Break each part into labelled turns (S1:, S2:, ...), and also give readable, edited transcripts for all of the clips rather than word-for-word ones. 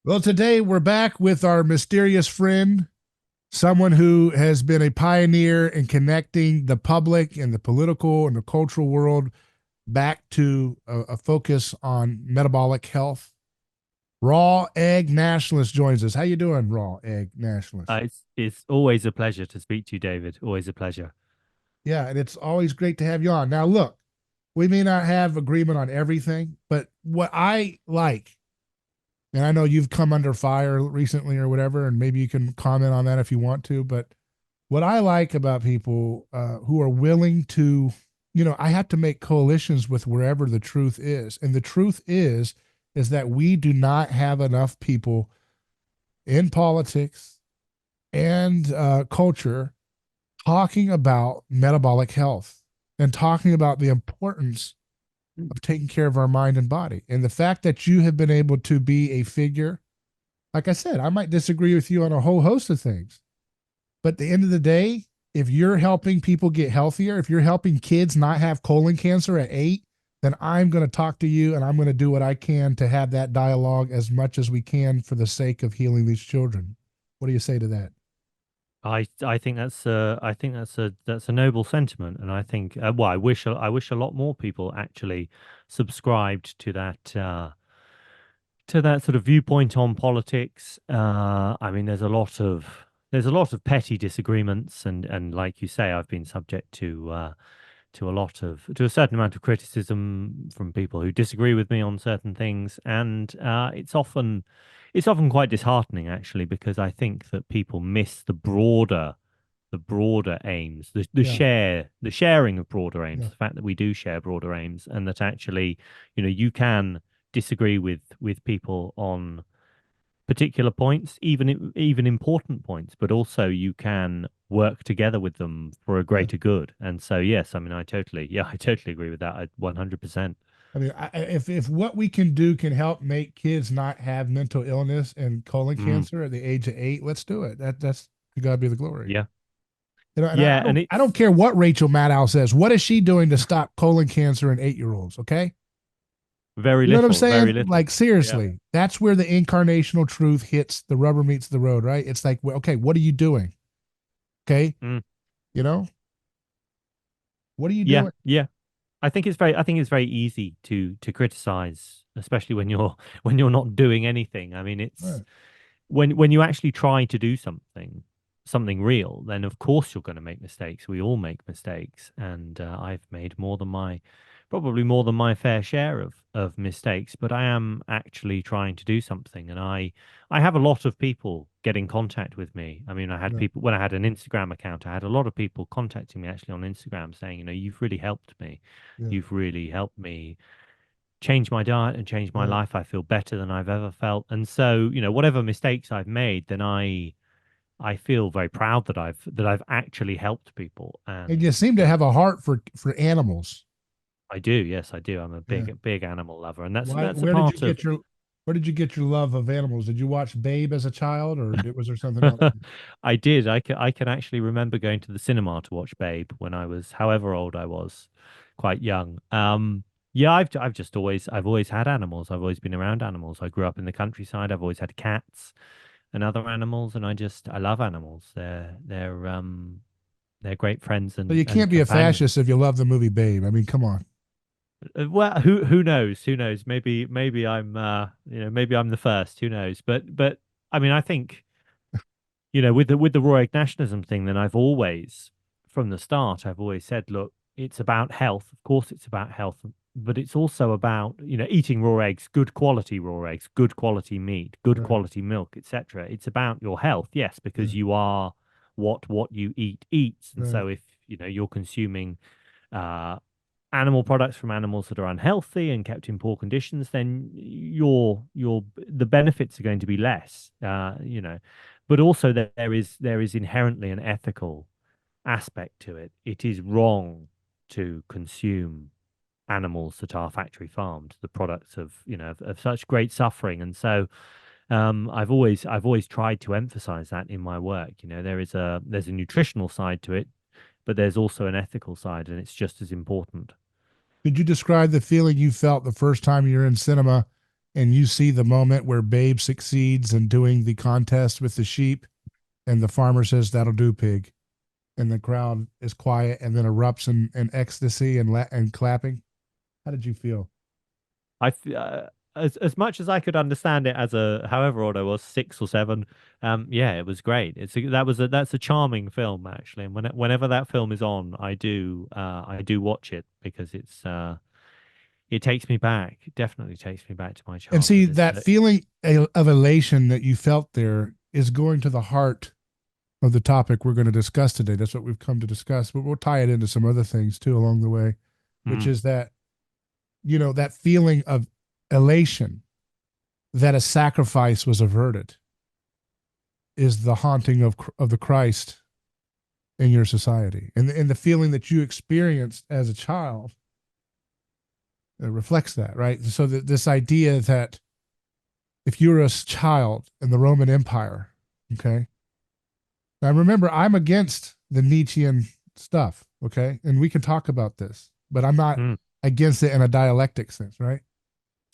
S1: Well, today we're back with our mysterious friend, someone who has been a pioneer in connecting the public and the political and the cultural world back to a focus on metabolic health. Raw Egg Nationalist joins us. How you doing, Raw Egg Nationalist?
S2: It's always a pleasure to speak to you, David. Always a pleasure.
S1: Yeah, and it's always great to have you on. Now, look, we may not have agreement on everything, but what I like, and I know you've come under fire recently or whatever, and maybe you can comment on that if you want to, but what I like about people who are willing to, I have to make coalitions with wherever the truth is. And the truth is that we do not have enough people in politics and culture talking about metabolic health and talking about the importance of taking care of our mind and body. And the fact that you have been able to be a figure, like I said, I might disagree with you on a whole host of things, but at the end of the day, if you're helping people get healthier, if you're helping kids not have colon cancer at 8, then I'm going to talk to you and I'm going to do what I can to have that dialogue as much as we can for the sake of healing these children. What do you say to that?
S2: I think that's a noble sentiment, and I think well, I wish a lot more people actually subscribed to that sort of viewpoint on politics. I mean, there's a lot of petty disagreements, and like you say, I've been subject to a certain amount of criticism from people who disagree with me on certain things, and it's often quite disheartening actually, because I think that people miss the broader aims,
S1: Yeah,
S2: the sharing of broader aims,
S1: yeah,
S2: the fact that we do share broader aims, and that actually, you can disagree with people on particular points, even important points, but also you can work together with them for a
S1: yeah.
S2: greater good. And so, yes, I mean, I totally agree with that. 100%.
S1: I mean, if what we can do can help make kids not have mental illness and colon
S2: Mm,
S1: cancer at the age of 8, let's do it. That's to God be the glory.
S2: yeah,
S1: And I
S2: yeah, and
S1: don't
S2: it's
S1: care what Rachel Maddow says. What is she doing to stop colon cancer in 8-year-olds? Okay,
S2: very
S1: you know what I'm
S2: little, very
S1: saying?
S2: little.
S1: Like
S2: Yeah,
S1: seriously, that's where the incarnational truth hits the rubber meets the road, right? It's like, well, okay, what are you doing? Okay,
S2: mm,
S1: you know, what are you
S2: yeah,
S1: doing?
S2: yeah. I think it's very easy to criticize, especially when you're when you're not doing anything. I mean, it's
S1: Right.
S2: when you actually try to do something real, then of course you're going to make mistakes. We all make mistakes, and I've made probably more than my fair share of mistakes. But I am actually trying to do something, and I have a lot of people get in contact with me. I mean, I had
S1: Yeah,
S2: people when I had an Instagram account. I had a lot of people contacting me actually on Instagram saying, you've really helped me.
S1: yeah,
S2: You've really helped me change my diet and change my
S1: right.
S2: life. I feel better than I've ever felt. And so, whatever mistakes I've made, then I feel very proud that I've actually helped people.
S1: And you
S2: And
S1: seem to have a heart for animals.
S2: I do, yes, I do. I'm a
S1: Yeah.
S2: big animal lover, and that's
S1: Why?
S2: that's a part of
S1: Where did you get your love of animals? Did you watch Babe as a child, or was there something else?
S2: I did. I can actually remember going to the cinema to watch Babe when I was however old I was, quite young. Yeah, I've always had animals. I've always been around animals. I grew up in the countryside. I've always had cats and other animals, and I love animals. They're great friends
S1: So
S2: and
S1: you
S2: and
S1: can't be a fascist
S2: companions.
S1: if you love the movie Babe. I mean, come on.
S2: Well, who knows? Who knows? Maybe I'm the first. Who knows? But I mean, I think, with the raw egg nationalism thing, then from the start, I've always said, look, it's about health. Of course, it's about health, but it's also about, eating raw eggs, good quality raw eggs, good quality meat, good
S1: Right.
S2: quality milk, etc. It's about your health, yes,
S1: Yeah.
S2: because you are what you eat eats. And
S1: Right.
S2: so if, you're consuming uh animal products from animals that are unhealthy and kept in poor conditions, then the benefits are going to be less, but also there is inherently an ethical aspect to it. It is wrong to consume animals that are factory farmed, the products of such great suffering. And so, I've always tried to emphasize that in my work. There's a nutritional side to it, but there's also an ethical side, and it's just as important.
S1: Could you describe the feeling you felt the first time you were in cinema and you see the moment where Babe succeeds in doing the contest with the sheep, and the farmer says, "That'll do, pig," and the crowd is quiet and then erupts in ecstasy and clapping. How did you feel?
S2: As much as I could understand it as a however old I was, 6 or 7, yeah, it was great. That's a charming film actually, and whenever that film is on, I do watch it because it takes me back. It definitely takes me back to my
S1: And see,
S2: childhood.
S1: that feeling of elation that you felt there is going to the heart of the topic we're going to discuss today. That's what we've come to discuss, but we'll tie it into some other things too along the way, which
S2: Mm,
S1: is that, that feeling of elation that a sacrifice was averted is the haunting of the Christ in your society. And the feeling that you experienced as a child reflects that, right? So this idea that if you were a child in the Roman Empire, okay. Now remember, I'm against the Nietzschean stuff, okay, and we can talk about this, but I'm not
S2: mm,
S1: against it in a dialectic sense, right?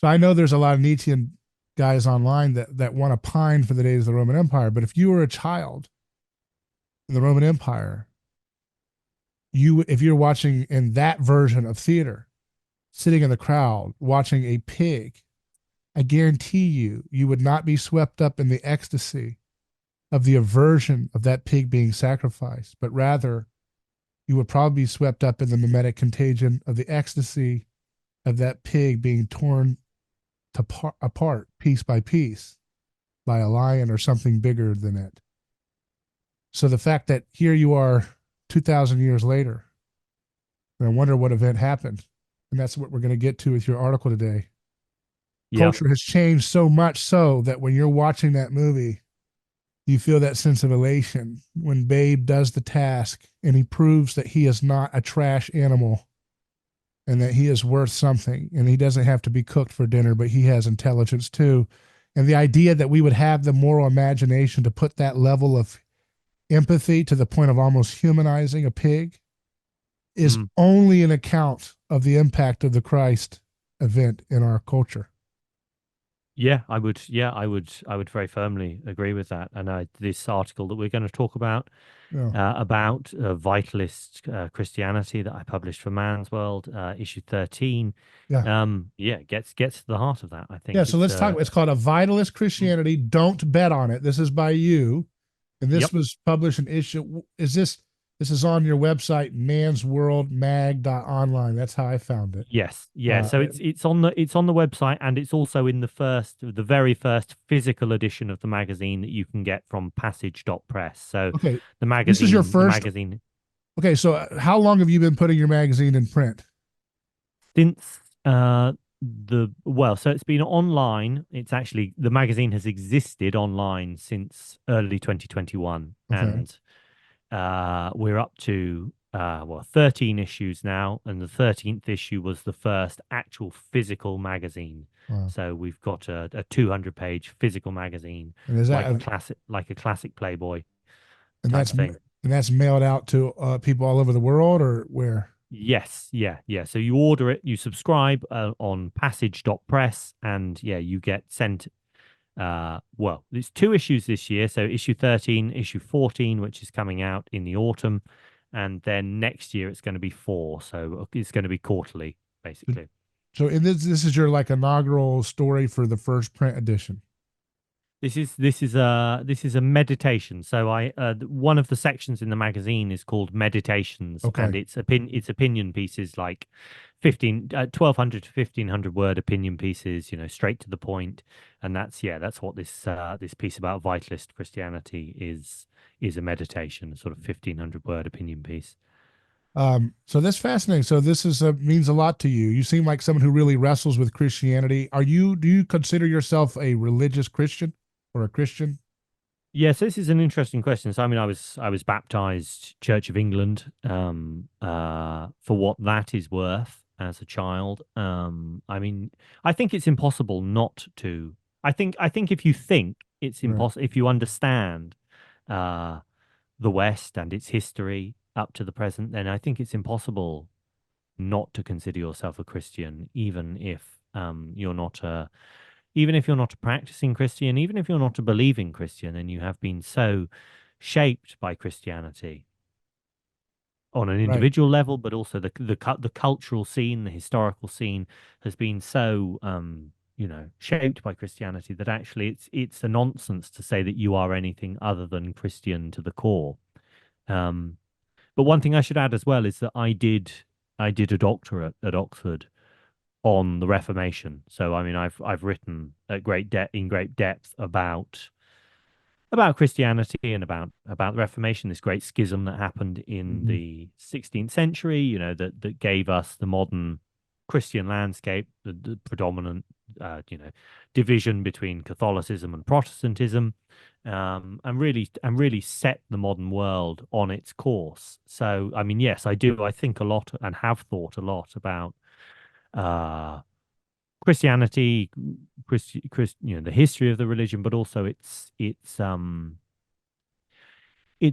S1: So I know there's a lot of Nietzschean guys online that want to pine for the days of the Roman Empire, but if you were a child in the Roman Empire, if you're watching in that version of theater, sitting in the crowd watching a pig, I guarantee you would not be swept up in the ecstasy of the aversion of that pig being sacrificed, but rather you would probably be swept up in the mimetic contagion of the ecstasy of that pig being torn apart piece by piece by a lion or something bigger than it. So the fact that here you are 2,000 years later, and I wonder what event happened. And that's what we're going to get to with your article today.
S2: yeah.
S1: Culture has changed so much so that when you're watching that movie, you feel that sense of elation when Babe does the task and he proves that he is not a trash animal and that he is worth something and he doesn't have to be cooked for dinner, but he has intelligence too. And the idea that we would have the moral imagination to put that level of empathy to the point of almost humanizing a pig is
S2: Mm.
S1: only an account of the impact of the Christ event in our culture.
S2: Yeah, I would. Yeah, I would very firmly agree with that. And this article that we're going to talk
S1: Yeah.
S2: about vitalist Christianity that I published for Man's World, issue 13.
S1: Yeah.
S2: Yeah, gets to the heart of that. I
S1: Yeah.
S2: think
S1: So let's talk. It's called A Vitalist
S2: mm,
S1: Christianity. Don't bet on it. This is by you. And this
S2: yep.
S1: was published in issue. This is on your website, mansworldmag.online. That's how I found it.
S2: Yes, yeah.
S1: Uh,
S2: So it's on the website, and it's also in the very first physical edition of the magazine that you can get from Passage.press. So
S1: okay. This is your
S2: the
S1: first.
S2: magazine
S1: Okay. So how long have you been putting your magazine in print?
S2: since so it's been online. It's actually the magazine has existed online since early 2021,
S1: Okay.
S2: and we're up to 13 issues now, and the 13th issue was the first actual physical magazine.
S1: Wow.
S2: So we've got a 200-page physical magazine,
S1: And is that
S2: like a classic Playboy
S1: and
S2: type
S1: that's
S2: thing.
S1: and that's mailed out to people all over the world or where?
S2: Yes, yeah, yeah. So you order it, you subscribe on Passage.press, and yeah, you get sent. There's 2 issues this year. So issue 13, issue 14, which is coming out in the autumn, and then next year it's going to be 4. So it's going to be quarterly, basically.
S1: So in this is your like inaugural story for the first print edition.
S2: This is a meditation. So one of the sections in the magazine is called meditations, and
S1: Okay.
S2: it's opinion pieces like 1200 to 1500 word opinion pieces, straight to the point. And that's what this piece about vitalist Christianity is a meditation, a sort of 1500 word opinion piece.
S1: So that's fascinating. So this is means a lot to you. You seem like someone who really wrestles with Christianity. Do you consider yourself a religious Christian or a Christian?
S2: Yes, this is an interesting question. So, I mean, I was baptized Church of England, for what that is worth as a child. I mean, I think it's impossible not to. I think if you think it's
S1: Right.
S2: impossible, if you understand uh, the West and its history up to the present, then I think it's impossible not to consider yourself a Christian, even if you're not a even if you're not a practicing Christian, even if you're not a believing Christian, and you have been so shaped by Christianity on an
S1: Right.
S2: individual level, but also the cultural scene, the historical scene has been so shaped by Christianity that actually it's a nonsense to say that you are anything other than Christian to the core. Um, but one thing I should add as well is that I did a doctorate at Oxford on the Reformation. So I mean I've written at great depth about Christianity and about the Reformation, this great schism that happened in
S1: Mhm.
S2: the 16th century, that gave us the modern Christian landscape, the predominant division between Catholicism and Protestantism, and really set the modern world on its course. So I mean, yes, I do. I think a lot and have thought a lot about uh, Christianity, the history of the religion, but also its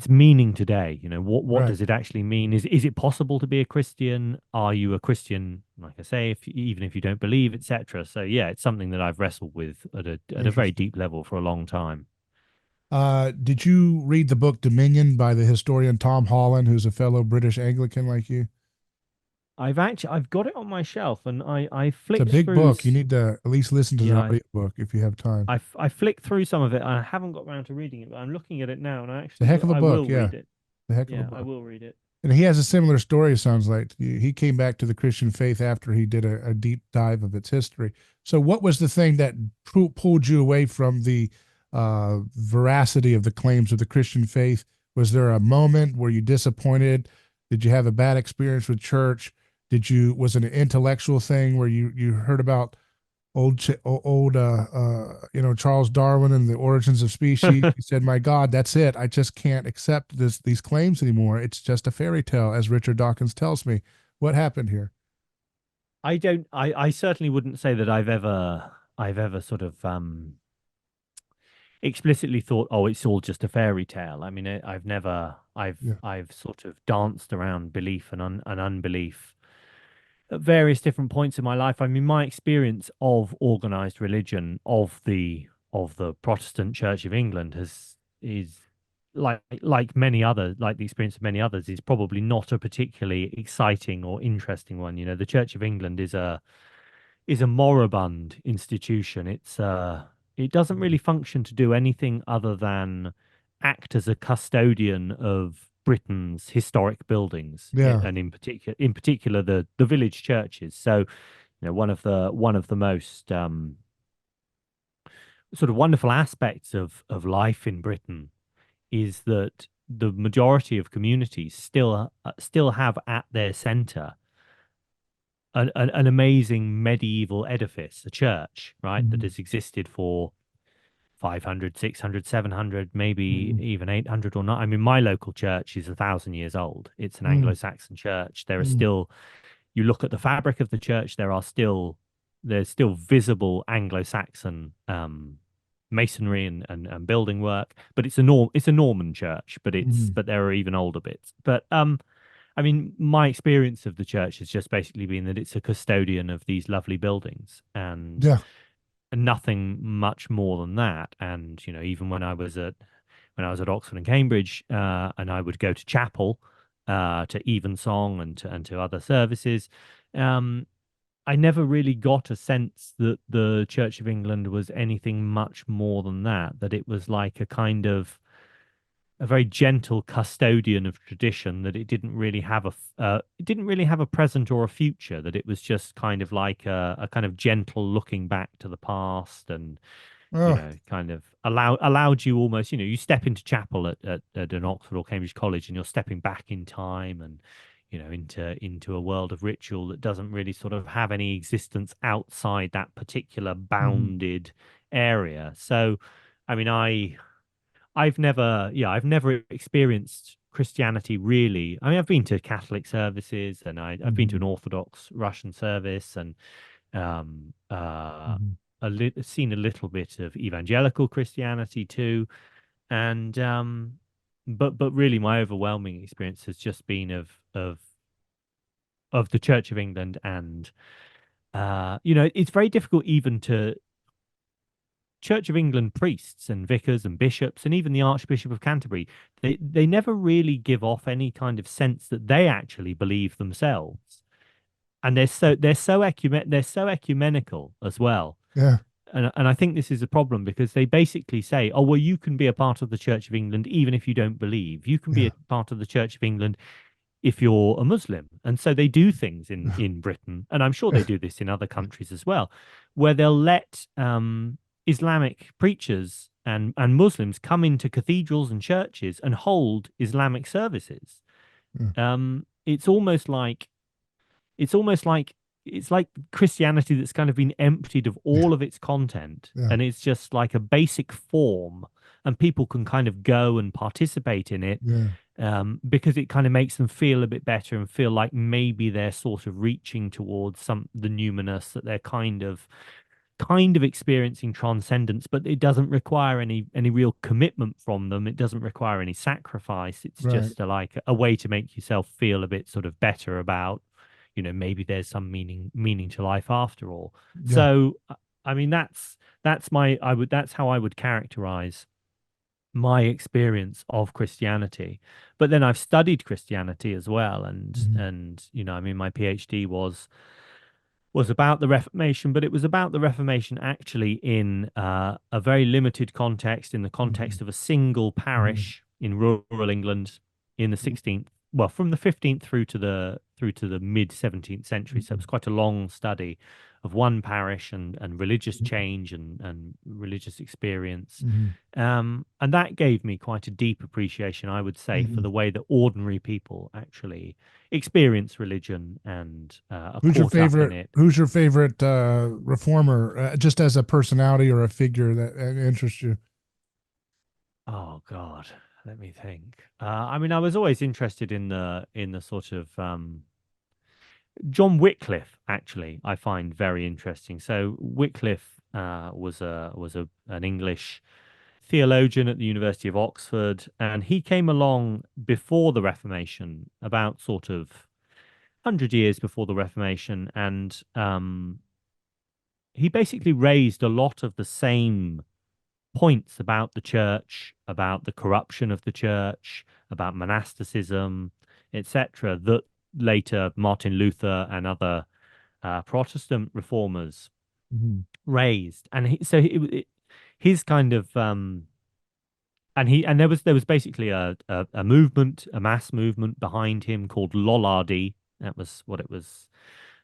S2: meaning today. What
S1: Right.
S2: does it actually mean? Is it possible to be a Christian? Are you a Christian, like I say, even if you don't believe, etc.? So yeah, it's something that I've wrestled with at a very
S1: Interesting.
S2: deep level for a long time.
S1: Did you read the book Dominion by the historian Tom Holland, who's a fellow British Anglican like you?
S2: I've got it on my shelf, and I
S1: It's a
S2: flicked
S1: big
S2: through.
S1: book. You need to at least listen to the
S2: Yeah,
S1: audiobook if you have time.
S2: I flicked through some of it. I haven't got around to reading it, but I'm looking at it now, and I
S1: It's a
S2: actually
S1: heck of a
S2: I
S1: book.
S2: will
S1: Yeah,
S2: read it.
S1: it's a heck of a
S2: Yeah, I
S1: book.
S2: will read it.
S1: And he has a similar story, it sounds like. He came back to the Christian faith after he did a deep dive of its history. So, what was the thing that pulled you away from the veracity of the claims of the Christian faith? Was there a moment where you disappointed? Did you have a bad experience with church? Was it an intellectual thing where you heard about Charles Darwin and the origins of species? He said, "My God, that's it. I just can't accept these claims anymore. It's just a fairy tale," as Richard Dawkins tells me. What happened here?
S2: I don't. I certainly wouldn't say that I've ever sort of explicitly thought, oh, it's all just a fairy tale. I mean, I've never.
S1: Yeah.
S2: I've sort of danced around belief and unbelief at various different points in my life. I mean, my experience of organized religion of the Protestant Church of England has is like the experience of many others is probably not a particularly exciting or interesting one. The Church of England is a moribund institution. It doesn't really function to do anything other than act as a custodian of Britain's historic buildings,
S1: Yeah.
S2: and in particular the village churches. So, one of the most sort of wonderful aspects of life in Britain is that the majority of communities still have at their centre an amazing medieval edifice, a church, right, that
S1: Mhm.
S2: has existed for 500, 600, 700, maybe
S1: Mhm.
S2: even 800 or not. I mean, my local church is 1,000 years old. It's an
S1: Mhm.
S2: Anglo-Saxon church. There are
S1: Mhm.
S2: still, you look at the fabric of the church, there's still visible Anglo-Saxon masonry and building work, but it's a Norman church, but
S1: Mhm.
S2: there are even older bits. But I mean, my experience of the church has just basically been that it's a custodian of these lovely buildings and
S1: Yeah.
S2: nothing much more than that. And even when I was at Oxford and Cambridge, and I would go to chapel, to evensong and to other services, um, I never really got a sense that the Church of England was anything much more than that. That it was like a very gentle custodian of tradition, that it didn't really have a present or a future, that it was just kind of like a kind of gentle looking back to the past, and
S1: Oh.
S2: kind of allowed you almost, you step into chapel at an Oxford or Cambridge college, and you're stepping back in time, and into a world of ritual that doesn't really sort of have any existence outside that particular
S1: Mhm.
S2: bounded area. So I mean, I've never experienced Christianity really. I mean, I've been to Catholic services, and I've been to
S1: Mhm.
S2: an Orthodox Russian service, and um, uh,
S1: Mhm.
S2: seen a little bit of evangelical Christianity too, and but really, my overwhelming experience has just been of the Church of England, and it's very difficult even Church of England priests and vicars and bishops and even the Archbishop of Canterbury, they never really give off any kind of sense that they actually believe themselves. And they're so ecumenical as well.
S1: Yeah.
S2: And I think this is a problem because they basically say, oh, well, you can be a part of the Church of England even if you don't believe. You can be
S1: Yeah.
S2: a part of the Church of England if you're a Muslim. And so they do things in Britain, and I'm sure they do this in other countries as well, where they'll let Islamic preachers and Muslims come into cathedrals and churches and hold Islamic services.
S1: Yeah.
S2: It's almost like it's almost like it's like Christianity that's kind of been emptied of all of its content,
S1: Yeah.
S2: and it's just like a basic form, and people can kind of go and participate in it
S1: Yeah.
S2: because it kind of makes them feel a bit better and feel like maybe they're sort of reaching towards the numinous, that they're kind of experiencing transcendence, but it doesn't require any real commitment from them. It doesn't require any sacrifice. It's
S1: Right.
S2: just like a way to make yourself feel a bit sort of better about, maybe there's some meaning to life after all.
S1: Yeah.
S2: So I mean that's how I would characterize my experience of Christianity. But then I've studied Christianity as well, and
S1: Mhm.
S2: and I mean my PhD was about the Reformation, but it was about the Reformation actually in a very limited context, in the
S1: Mhm.
S2: context of a single
S1: Mhm.
S2: parish in rural England in the 16th, well, from the 15th through to the mid 17th century. So it
S1: Mhm.
S2: was quite a long study of one parish and religious
S1: Mhm.
S2: change and religious experience.
S1: Mhm.
S2: And that gave me quite a deep appreciation, I would say, for
S1: Mhm.
S2: the way that ordinary people actually experience religion and are
S1: Who's your
S2: caught up in
S1: favorite?
S2: it.
S1: Who's your favorite reformer, just as a personality or a figure that interests you?
S2: Oh God, let me think. I mean, I was always interested in the sort of John Wycliffe. Actually, I find very interesting. So Wycliffe was an English theologian at the University of Oxford, and he came along before the Reformation, about sort of 100 years before the Reformation, and he basically raised a lot of the same points about the church, about the corruption of the church, about monasticism, etc., that later Martin Luther and other Protestant reformers
S1: Mhm.
S2: raised. And his kind of and there was basically a movement, a mass movement behind him called Lollardy. That was what it was.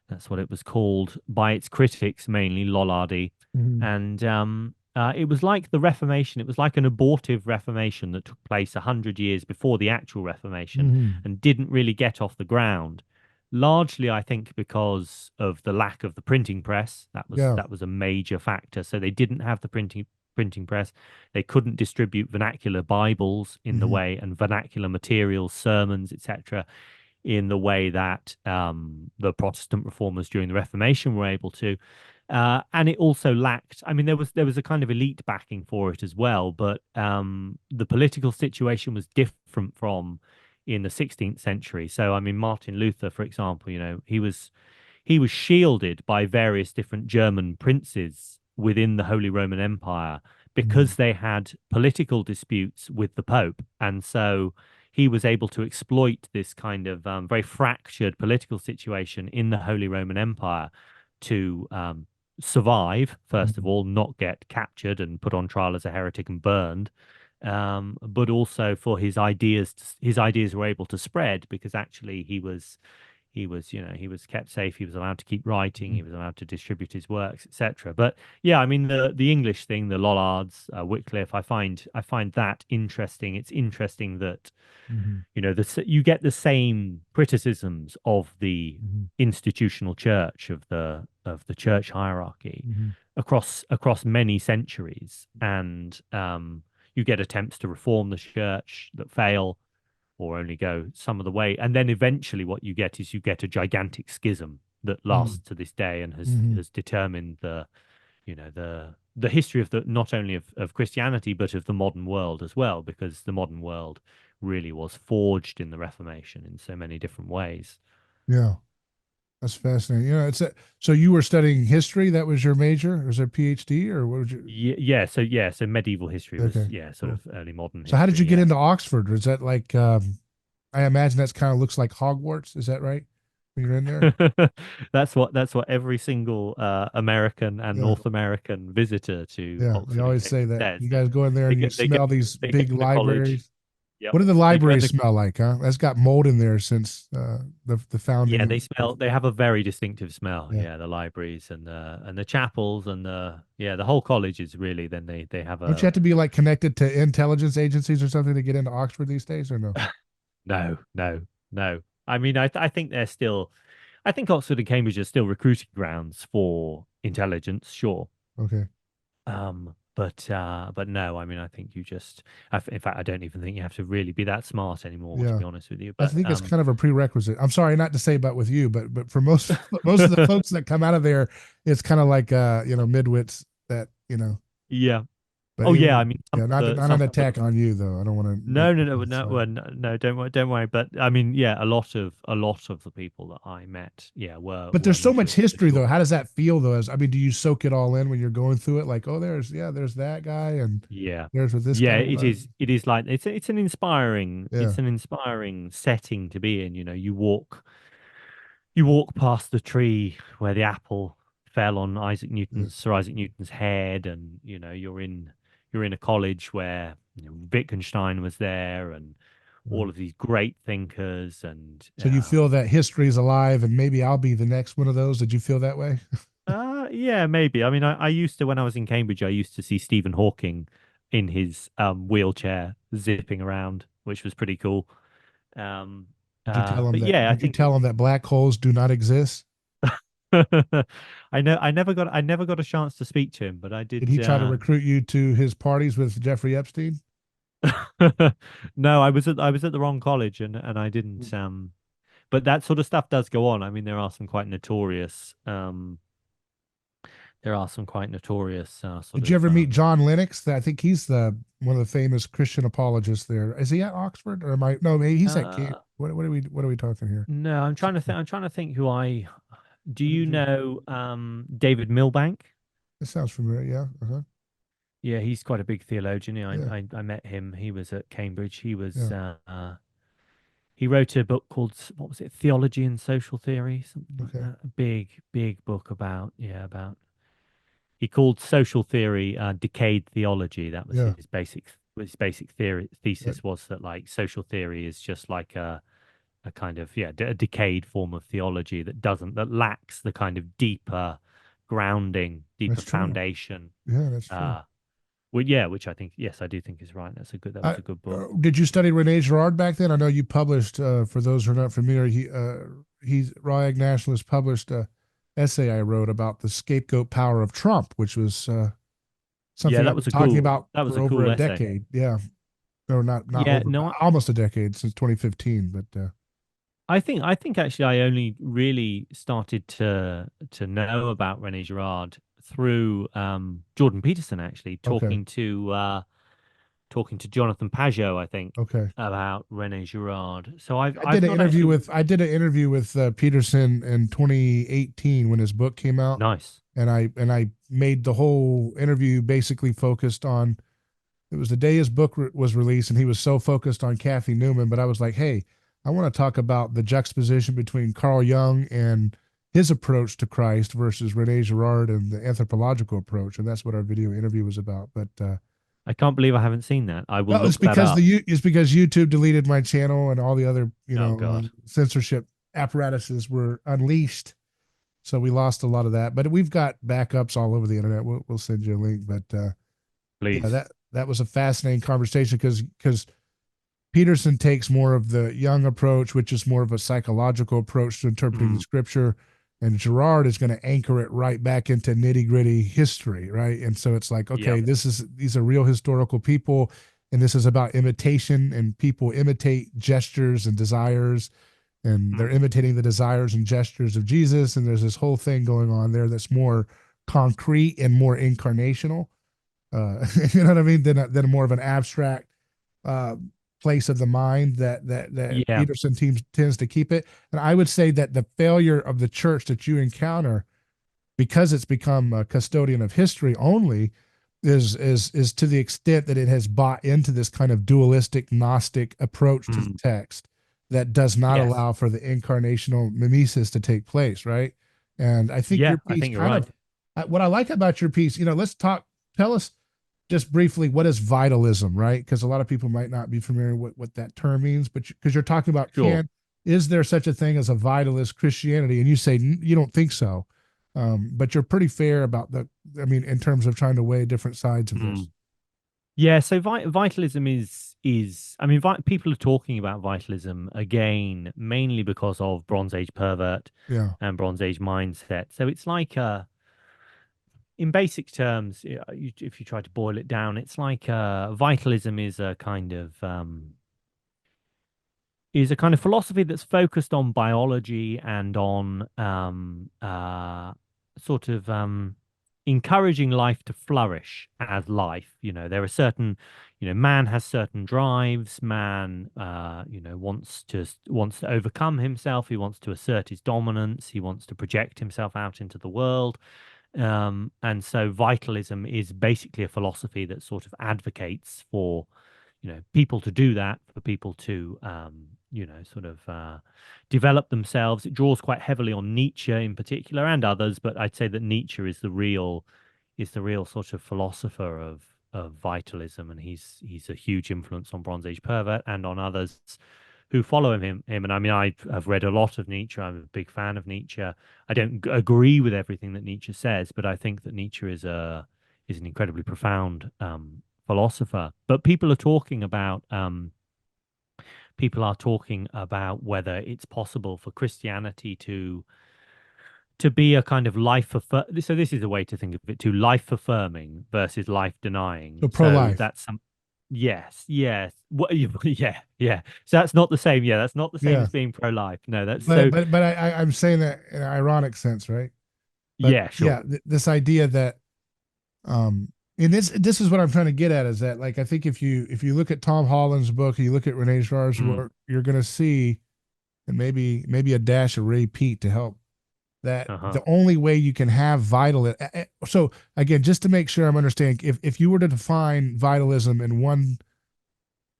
S2: That's what it was called by its critics, mainly Lollardy.
S1: Mhm.
S2: And it was like the Reformation. It was like an abortive Reformation that took place 100 years before the actual Reformation
S1: Mhm.
S2: and didn't really get off the ground. Largely, I think, because of the lack of the printing press. That was
S1: Yeah.
S2: that was a major factor. So they didn't have the printing press. They couldn't distribute vernacular Bibles in the
S1: Mhm.
S2: way and vernacular materials, sermons, etc., in the way that the Protestant reformers during the Reformation were able to. And it also lacked. I mean, there was a kind of elite backing for it as well, but the political situation was different from in the 16th century. So, I mean, Martin Luther, for example, he was shielded by various different German princes within the Holy Roman Empire
S1: Mhm.
S2: because they had political disputes with the Pope. And so he was able to exploit this kind of very fractured political situation in the Holy Roman Empire to survive, first of
S1: Mhm.
S2: all, not get captured and put on trial as a heretic and burned. But also for his ideas were able to spread because actually he was kept safe. He was allowed to keep writing.
S1: Mhm.
S2: He was allowed to distribute his works, etc. But yeah, I mean the English thing, the Lollards, Wycliffe, I find that interesting. It's interesting that
S1: Mhm.
S2: you get the same criticisms of the
S1: Mhm.
S2: institutional church of the church hierarchy
S1: Mhm.
S2: across many centuries, and you get attempts to reform the church that fail or only go some of the way. And then eventually what you get is you get a gigantic schism that lasts
S1: Mhm.
S2: to this day and has
S1: Mhm.
S2: has determined the history of the not only of Christianity but of the modern world as well, because the modern world really was forged in the Reformation in so many different ways.
S1: Yeah. That's fascinating. It's so you were studying history. That was your major, or was it a PhD, or what was you?
S2: Yeah, so medieval history was
S1: Okay,
S2: sort
S1: cool.
S2: of early modern
S1: So how did
S2: history.
S1: you get
S2: Yeah.
S1: into Oxford? Or is that like I imagine that's kind of looks like Hogwarts. Is that right? When you're in there?
S2: That's what every single American and
S1: Yeah,
S2: North American visitor to
S1: yeah. They
S2: Oxford and
S1: always say
S2: Cambridge
S1: that.
S2: says.
S1: You guys go in there
S2: They
S1: and you
S2: go they go
S1: smell these
S2: they go
S1: big
S2: in the college.
S1: libraries.
S2: Yep.
S1: What do the
S2: They go in
S1: libraries
S2: the
S1: smell like, huh? That's got mold in there since the founding
S2: Yeah,
S1: of
S2: they
S1: of-
S2: smell. They have a very distinctive smell.
S1: yeah.
S2: Yeah, the libraries and the chapels and the whole college is really. Then they have
S1: Don't you
S2: a
S1: have to be like connected to intelligence agencies or something to get into Oxford these days, or no?
S2: no, no, no. I mean, I think they're still. I think Oxford and Cambridge are still recruiting grounds for intelligence, sure.
S1: Okay.
S2: But no. I mean, I think in fact, I don't even think you have to really be that smart anymore, to
S1: Yeah.
S2: be honest with you.
S1: I
S2: But
S1: think it's kind of a prerequisite. I'm sorry not to say about with you, but for most most of the folks that come out of there, it's kind of like midwits that
S2: yeah.
S1: but
S2: Oh yeah.
S1: anyway,
S2: I mean,
S1: yeah, not
S2: some
S1: an
S2: of the
S1: attack on you though. I don't want to make
S2: No, no, no,
S1: it
S2: no,
S1: sound.
S2: well, no, no, don't worry. But I mean, yeah, a lot of the people that I met, yeah, were
S1: But
S2: were
S1: there's so much
S2: Lutheran for
S1: history though.
S2: sure.
S1: How does that feel though? I mean, do you soak it all in when you're going through it? Like, oh, there's that guy, and
S2: Yeah,
S1: there's what this
S2: yeah,
S1: guy
S2: it
S1: was.
S2: is. It is like
S1: Yeah,
S2: it's an inspiring setting to be in. You walk past the tree where the apple fell on
S1: yeah,
S2: Sir Isaac Newton's head, and you're in a college where Wittgenstein was there, and
S1: yeah.
S2: all of these great thinkers, and
S1: So you feel that history is alive, and maybe I'll be the next one of those. Did you feel that way?
S2: yeah, maybe. I mean, I used to, when I was in Cambridge, I used to see Stephen Hawking in his wheelchair zipping around, which was pretty cool. Um,
S1: Did you tell him
S2: but
S1: that?
S2: yeah, I
S1: Did you
S2: think
S1: tell him that black holes do not exist?
S2: I never got a chance to speak to him, but I
S1: Did
S2: did.
S1: he try to recruit you to his parties with Jeffrey Epstein?
S2: No, I was at the wrong college, and I didn't. But that sort of stuff does go on. I mean, there are some quite notorious sort
S1: Did you
S2: of
S1: ever meet John Lennox? I think he's the one of the famous Christian apologists there. Is he at Oxford or am I? No, he's at Cam.
S2: uh
S1: What are we talking here?
S2: no, I'm trying to think who I do
S1: What
S2: you
S1: did you?
S2: know David Milbank?
S1: This sounds familiar. Yeah. Uh-huh.
S2: Yeah, he's quite a big theologian. Yeah,
S1: Yeah.
S2: I met him. He was at Cambridge.
S1: Yeah.
S2: He wrote a book called, what was it, Theology and Social Theory, something like
S1: Okay.
S2: that. A big book about he called social theory decayed theology. That was
S1: Yeah.
S2: his basic theory
S1: That,
S2: thesis was that like social theory is just like a kind of a decayed form of theology that lacks the kind of deeper grounding, deeper
S1: that's true.
S2: foundation.
S1: Yeah, that's true.
S2: Uh, which I think, yes, I do think is right. That was a good book.
S1: Did you study Rene Girard back then? I know you published. For those who are not familiar, he's Egg Nationalist published a essay I wrote about the scapegoat power of Trump, which was
S2: Yeah,
S1: something I've been talking about
S2: that was
S1: for
S2: a
S1: over
S2: cool
S1: a
S2: essay.
S1: decade. Yeah, no, not
S2: Yeah,
S1: over,
S2: no,
S1: almost a decade since 2015. But
S2: I think actually I only really started to know about Rene Girard through Jordan Peterson, actually
S1: okay,
S2: talking to Jonathan Pageau, I think,
S1: okay.
S2: about Rene Girard. So I've
S1: I did
S2: I've
S1: an
S2: not
S1: interview
S2: actually.
S1: with Peterson in 2018 when his book came out,
S2: Nice.
S1: and I made the whole interview basically focused on. It was the day his book was released, and he was so focused on Kathy Newman. But I was like, hey, I want to talk about the juxtaposition between Carl Jung and his approach to Christ versus Rene Girard and the anthropological approach, and that's what our video interview was about. But
S2: I can't believe I haven't seen that. I will
S1: well,
S2: look that up.
S1: it's because YouTube deleted my channel and all the other
S2: Oh God.
S1: censorship apparatuses were unleashed, so we lost a lot of that. But we've got backups all over the internet. We'll send you a link. But yeah,
S2: Please.
S1: that was a fascinating conversation because Peterson takes more of the Jung approach, which is more of a psychological approach to interpreting the
S2: Mm,
S1: scripture. And Girard is going to anchor it right back into nitty gritty history, right? And so it's like, okay,
S2: yep.
S1: these are real historical people, and this is about imitation, and people imitate gestures and desires, and they're
S2: Mm,
S1: imitating the desires and gestures of Jesus. And there's this whole thing going on there that's more concrete and more incarnational. You know what I mean? Than more of an abstract. Uh, place of the mind that
S2: Yeah.
S1: Peterson tends to keep it. And I would say that the failure of the church that you encounter, because it's become a custodian of history only, is to the extent that it has bought into this kind of dualistic Gnostic approach to the
S2: Mm.
S1: text that does not
S2: Yes.
S1: allow for the incarnational mimesis to take place, right? And I think
S2: Yeah,
S1: your
S2: I
S1: piece
S2: think you're
S1: kind
S2: right.
S1: of, what I like about your piece, let's talk, tell us just briefly what is vitalism, right? Because a lot of people might not be familiar with what that term means, but because you're talking about
S2: Sure.
S1: is there such a thing as a vitalist Christianity? And you say you don't think so, but you're pretty fair about I mean, in terms of trying to weigh different sides of this.
S2: Mm. Yeah, so vitalism is I mean people are talking about vitalism again mainly because of Bronze Age pervert
S1: Yeah.
S2: and Bronze Age mindset. So it's like in basic terms, if you try to boil it down, it's like vitalism is a kind of philosophy that's focused on biology and on sort of encouraging life to flourish as life. There are certain, man has certain drives. Man, wants to overcome himself. He wants to assert his dominance. He wants to project himself out into the world. And so vitalism is basically a philosophy that sort of advocates for, people to do that, for people to, sort of develop themselves. It draws quite heavily on Nietzsche in particular and others, but I'd say that Nietzsche is the real sort of philosopher of vitalism, and he's a huge influence on Bronze Age pervert and on others who follow him. And I mean, I've read a lot of Nietzsche. I'm a big fan of Nietzsche. I don't agree with everything that Nietzsche says, but I think that Nietzsche is an incredibly profound philosopher. But people are talking about whether it's possible for Christianity to be a kind of so this is a way to think of it, to life affirming versus life
S1: So
S2: denying.
S1: pro
S2: So
S1: life.
S2: that's some yes. Yeah, yeah. So that's not the same. Yeah, that's not the same
S1: Yeah.
S2: as being pro life. No, that's
S1: But
S2: so
S1: I'm saying that in an ironic sense, right? But
S2: yeah,
S1: yeah,
S2: sure.
S1: this idea that um and this is what I'm trying to get at, is that, like, I think if you look at Tom Holland's book, you look at Rene Girard's
S2: Mm,
S1: work, you're going to see, and maybe a dash of Ray Peat to help, that
S2: uh-huh.
S1: the only way you can have so again, just to make sure I'm understanding, if you were to define vitalism in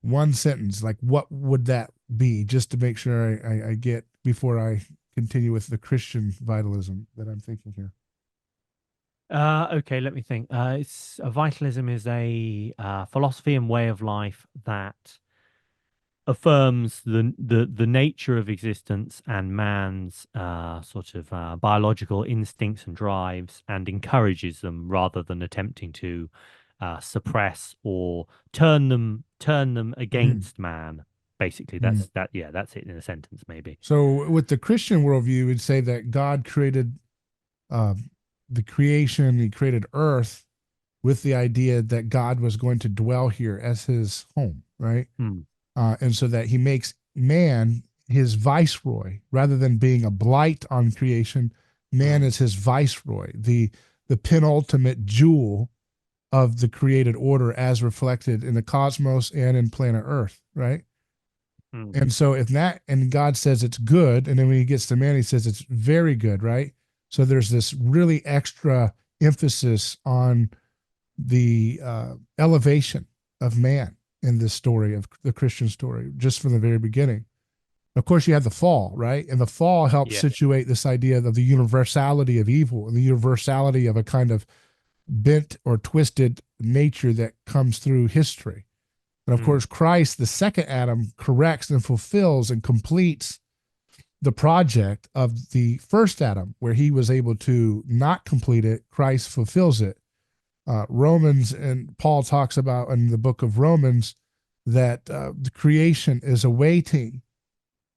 S1: one sentence, like, what would that be, just to make sure I get, before I continue with the Christian vitalism that I'm thinking here.
S2: Okay, let me think. It's vitalism is a philosophy and way of life that affirms the nature of existence and man's sort of biological instincts and drives, and encourages them rather than attempting to suppress or turn them
S1: Mhm.
S2: against man. Basically,
S1: Mhm.
S2: that's that. Yeah, that's it in a sentence, maybe.
S1: So with the Christian worldview, we'd say that God created um, the creation, he created earth with the idea that God was going to dwell here as his home, right?
S2: Hmm.
S1: And so that he makes man his viceroy rather than being a blight on creation. Man
S2: Hmm.
S1: is his viceroy, the penultimate jewel of the created order as reflected in the cosmos and in planet Earth, right?
S2: Hmm.
S1: And so if that, and God says it's good, and then when he gets to man, he says it's very good, right? So there's this really extra emphasis on the elevation of man in this story of the Christian story, just from the very beginning. Of course, you have the fall, right? And the fall helps
S2: Yeah.
S1: situate this idea of the universality of evil and the universality of a kind of bent or twisted nature that comes through history. And of
S2: Hmm.
S1: course, Christ, the second Adam, corrects and fulfills and completes the project of the first Adam, where he was able to not complete it. Christ fulfills it. Romans, and Paul talks about in the book of Romans, that the creation is awaiting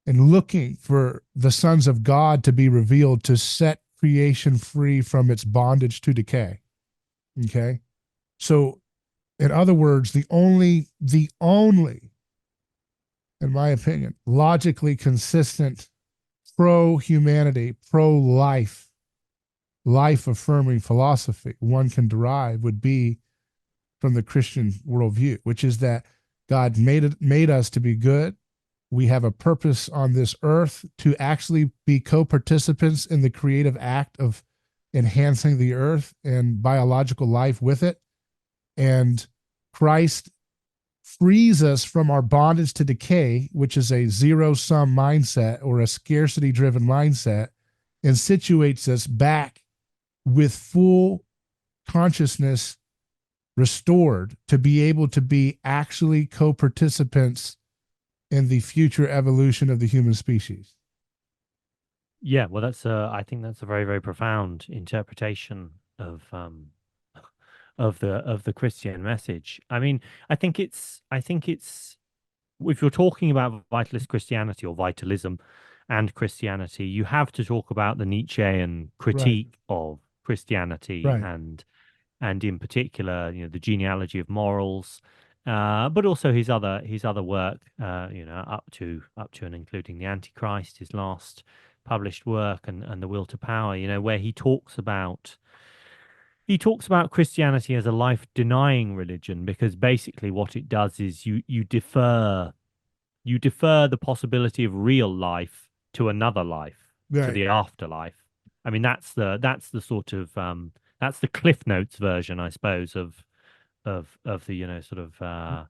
S1: and looking for the sons of God to be revealed to set creation free from its bondage to decay. Okay. So, in other words, the only, in my opinion, logically consistent pro humanity, pro life, life affirming philosophy one can derive would be from the Christian worldview, which is that God made us to be good. We have a purpose on this earth to actually be co-participants in the creative act of enhancing the earth and biological life with it. And Christ frees us from our bondage to decay, which is a zero sum mindset or a scarcity driven mindset, and situates us back with full consciousness restored to be able to be actually co participants in the future evolution of the human species.
S2: Yeah, well, I think that's a very, very profound interpretation of the Christian message. I mean, I think it's if you're talking about vitalist Christianity or vitalism and Christianity, you have to talk about the Nietzschean
S1: Right,
S2: critique of Christianity
S1: right.
S2: and in particular, the genealogy of morals, but also his other work, up to and including the Antichrist, his last published work, and the Will to Power, where he talks about Christianity as a life denying religion because basically what it does is you defer the possibility of real life to another life, to
S1: Right.
S2: the afterlife. I mean, that's the sort of that's the Cliff Notes version, I suppose, of the sort of the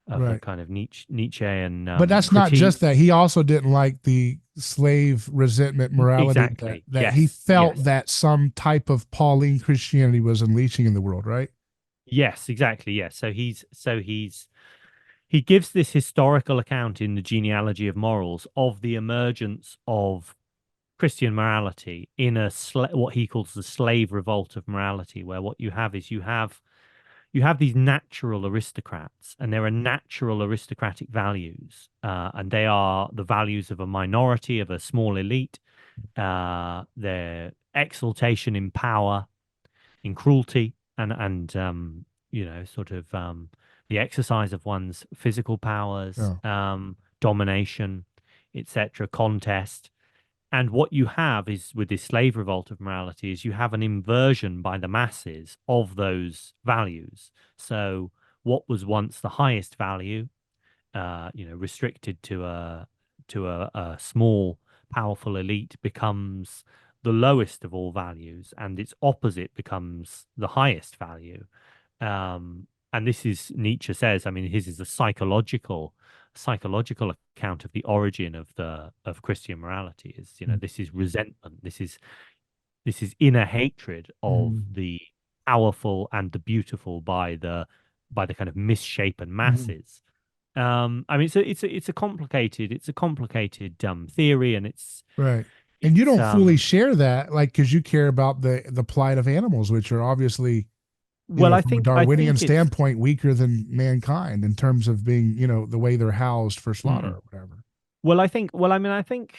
S1: Right.
S2: kind of Nietzschean
S1: But that's not
S2: critique.
S1: just that. He also didn't like the slave resentment morality that
S2: Exactly.
S1: he
S2: Yes.
S1: felt
S2: Yes.
S1: that some type of Pauline Christianity was unleashing in the world, right?
S2: Yes. Exactly. Yes. He gives this historical account in the genealogy of morals of the emergence of Christian morality in what he calls the slave revolt of morality, where what you have is you have these natural aristocrats, and there are natural aristocratic values, and they are the values of a minority, of a small elite, their exaltation in power, in cruelty, and sort of the exercise of one's physical powers,
S1: Yeah.
S2: domination, etc., contest. And what you have is with this slave revolt of morality is you have an inversion by the masses of those values. So what was once the highest value, restricted to a small, powerful elite becomes the lowest of all values, and its opposite becomes the highest value. And this is Nietzsche says, I mean, his is a psychological account of the origin of Christian morality. Is this is resentment. This is inner hatred of
S1: Mm-hmm.
S2: the powerful and the beautiful by the kind of misshapen
S1: Mm-hmm.
S2: masses. I mean, it's a complicated theory, and
S1: Right. And you
S2: it's
S1: don't fully share that, like, because you care about the plight of animals, which are obviously,
S2: well,
S1: from a
S2: I
S1: Darwinian
S2: think it's
S1: standpoint, weaker than mankind in terms of being, the way they're housed for slaughter
S2: mm,
S1: or whatever.
S2: well, I think well, I mean, I think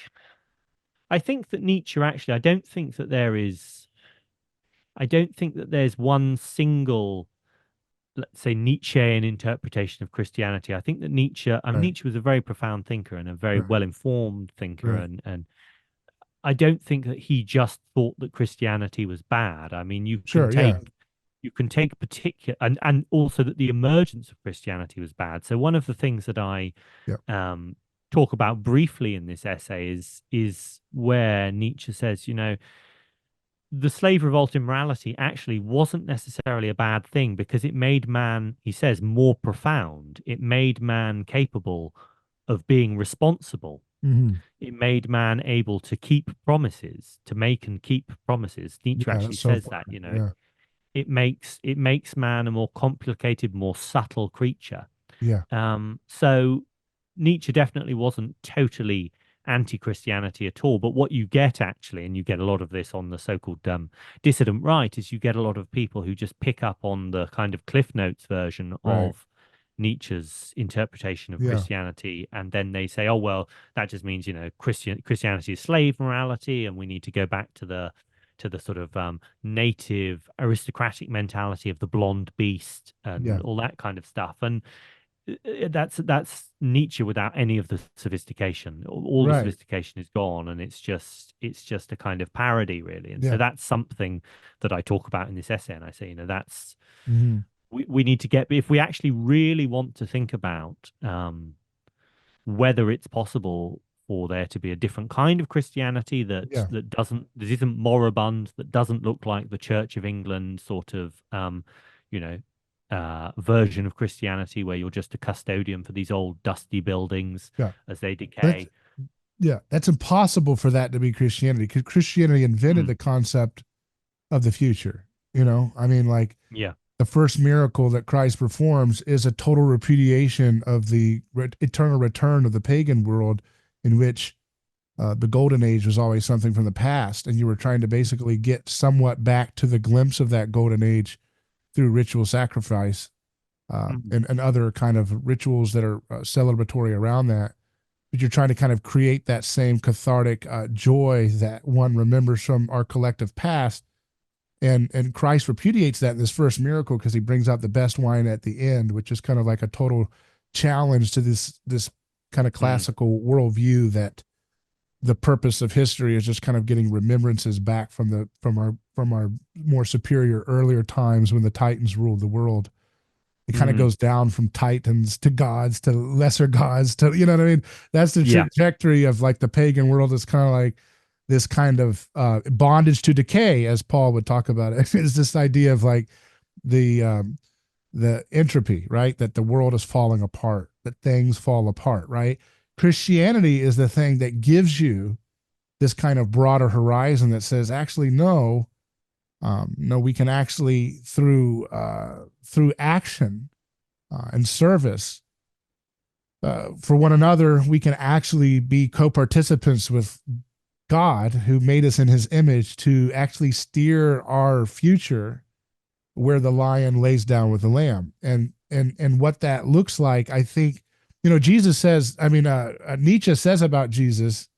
S2: that Nietzsche actually, I don't think that there's one single, let's say, Nietzschean interpretation of Christianity. I think that
S1: Right.
S2: Nietzsche was a very profound thinker and a very
S1: Right.
S2: well-informed thinker,
S1: Right.
S2: and I don't think that he just thought that Christianity was bad. I mean,
S1: Sure. Yeah.
S2: you can take particular and also that the emergence of Christianity was bad. So one of the things that I
S1: Yeah.
S2: talk about briefly in this essay is where Nietzsche says, the slave revolt in morality actually wasn't necessarily a bad thing because it made man, he says, more profound. It made man capable of being responsible.
S1: Mm-hmm.
S2: It made man able to keep promises, to make and keep promises. Nietzsche
S1: Yeah.
S2: actually
S1: That's so
S2: says that,
S1: important. Yeah.
S2: it makes man a more complicated, more subtle creature.
S1: Yeah.
S2: So Nietzsche definitely wasn't totally anti-Christianity at all. But what you get actually, and you get a lot of this on the so-called dissident right, is you get a lot of people who just pick up on the kind of Cliff Notes version
S1: Right.
S2: of Nietzsche's interpretation of
S1: Yeah.
S2: Christianity, and then they say, "Oh well, that just means Christianity is slave morality, and we need to go back to the sort of native aristocratic mentality of the blonde beast and
S1: Yeah.
S2: all that kind of stuff." And that's Nietzsche without any of the sophistication. All the
S1: Right.
S2: sophistication is gone, and it's just a kind of parody, really. And so
S1: Yeah.
S2: that's something that I talk about in this essay. And I say, that's
S1: Mm-hmm.
S2: we need to get, if we actually really want to think about whether it's possible for there to be a different kind of Christianity
S1: Yeah,
S2: that isn't moribund, that doesn't look like the Church of England sort of you know version of Christianity where you're just a custodian for these old dusty buildings
S1: yeah.
S2: as they
S1: That's
S2: decay.
S1: yeah, that's impossible for that to be Christianity because Christianity invented
S2: Mm,
S1: the concept of the future. You know, I mean, like
S2: yeah.
S1: the first miracle that Christ performs is a total repudiation of the eternal return of the pagan world, in which the golden age was always something from the past, and you were trying to basically get somewhat back to the glimpse of that golden age through ritual sacrifice
S2: Mm,
S1: and other kind of rituals that are celebratory around that. But you're trying to kind of create that same cathartic joy that one remembers from our collective past. And Christ repudiates that in this first miracle because he brings out the best wine at the end, which is kind of like a total challenge to this kind of
S2: mm,
S1: classical worldview that the purpose of history is just kind of getting remembrances back from our more superior earlier times when the Titans ruled the world. It kind of
S2: mm.
S1: goes down from Titans to gods to lesser gods to, you know what I mean? That's the
S2: Yeah.
S1: trajectory of like the pagan world. It's kind of like this kind of bondage to decay, as Paul would talk about it. It's this idea of like the the entropy, right? That the world is falling apart, that things fall apart, right? Christianity is the thing that gives you this kind of broader horizon that says, actually, no, no, we can actually through action and service for one another, we can actually be co-participants with God, who made us in His image, to actually steer our future where the lion lays down with the lamb, and what that looks like. I think, Jesus says. I mean, Nietzsche says about Jesus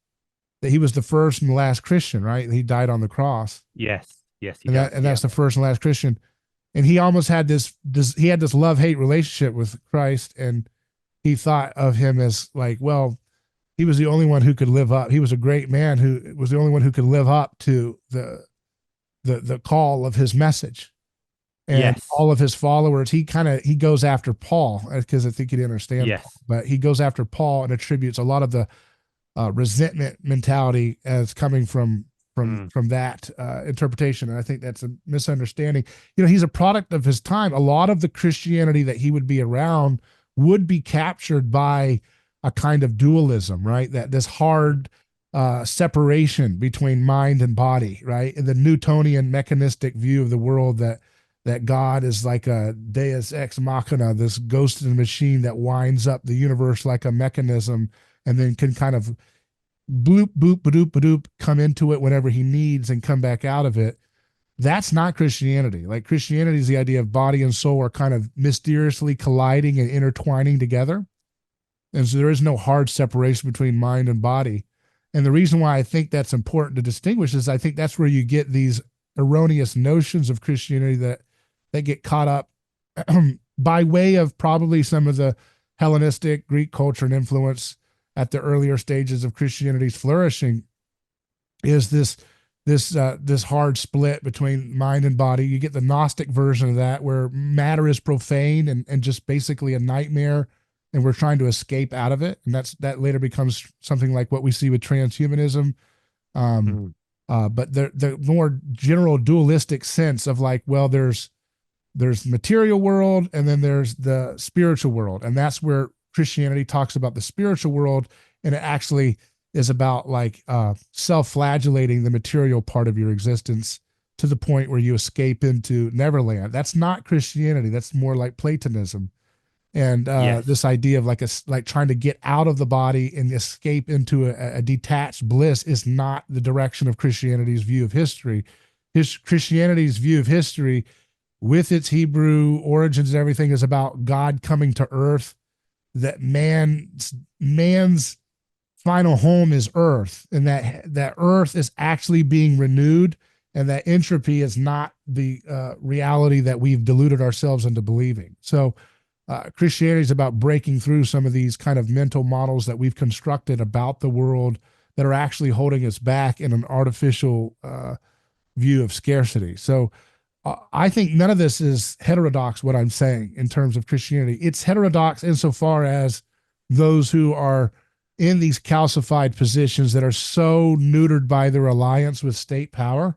S1: that he was the first and the last Christian, right? He died on the cross,
S2: Yes. Yes, he
S1: and
S2: does.
S1: that's
S2: Yeah.
S1: the first and last Christian. And he almost had this he had this love hate relationship with Christ, and he thought of him as like, well, he was the only one who could live up. He was a great man who was the only one who could live up to the call of his message. And
S2: Yes.
S1: all of his followers, he goes after Paul because I think he didn't understand Paul,
S2: Yes.
S1: but he goes after Paul and attributes a lot of the resentment mentality as coming
S2: Mm,
S1: from that interpretation. And I think that's a misunderstanding. He's a product of his time. A lot of the Christianity that he would be around would be captured by a kind of dualism, right? That this hard separation between mind and body, right? And the Newtonian mechanistic view of the world that God is like a deus ex machina, this ghost in the machine that winds up the universe like a mechanism and then can kind of bloop, boop, badoop, badoop, come into it whenever he needs and come back out of it. That's not Christianity. Like Christianity is the idea of body and soul are kind of mysteriously colliding and intertwining together. And so there is no hard separation between mind and body. And the reason why I think that's important to distinguish is I think that's where you get these erroneous notions of Christianity that get caught up by way of probably some of the Hellenistic Greek culture and influence at the earlier stages of Christianity's flourishing is this hard split between mind and body. You get the Gnostic version of that where matter is profane and just basically a nightmare, and we're trying to escape out of it. And that later becomes something like what we see with transhumanism. Um,
S2: mm.
S1: but the more general dualistic sense of like, well, there's material world and then there's the spiritual world, and that's where Christianity talks about the spiritual world, and it actually is about like self-flagellating the material part of your existence to the point where you escape into Neverland. That's not Christianity. That's more like Platonism, and
S2: Yes.
S1: this idea of like trying to get out of the body and escape into a detached bliss is not the direction of Christianity's view of history. Christianity's view of history, with its Hebrew origins and everything, is about God coming to earth. That man's final home is earth, and that earth is actually being renewed, and that entropy is not the reality that we've deluded ourselves into believing. So Christianity is about breaking through some of these kind of mental models that we've constructed about the world that are actually holding us back in an artificial view of scarcity. So I think none of this is heterodox, what I'm saying in terms of Christianity. It's heterodox insofar as those who are in these calcified positions that are so neutered by their alliance with state power.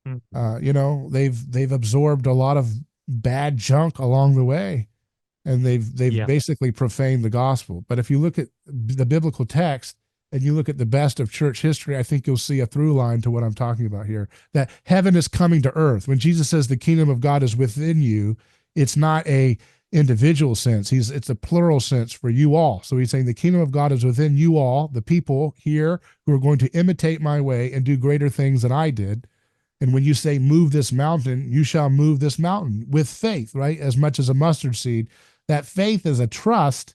S2: Mhm.
S1: They've absorbed a lot of bad junk along the way, and they've
S2: Yeah.
S1: basically profaned the gospel. But if you look at the biblical text and you look at the best of church history, I think you'll see a through line to what I'm talking about here. That heaven is coming to earth. When Jesus says the kingdom of God is within you, it's not a individual sense. It's a plural sense for you all. So he's saying the kingdom of God is within you all, the people here who are going to imitate my way and do greater things than I did. And when you say move this mountain, you shall move this mountain with faith, right? As much as a mustard seed. That faith is a trust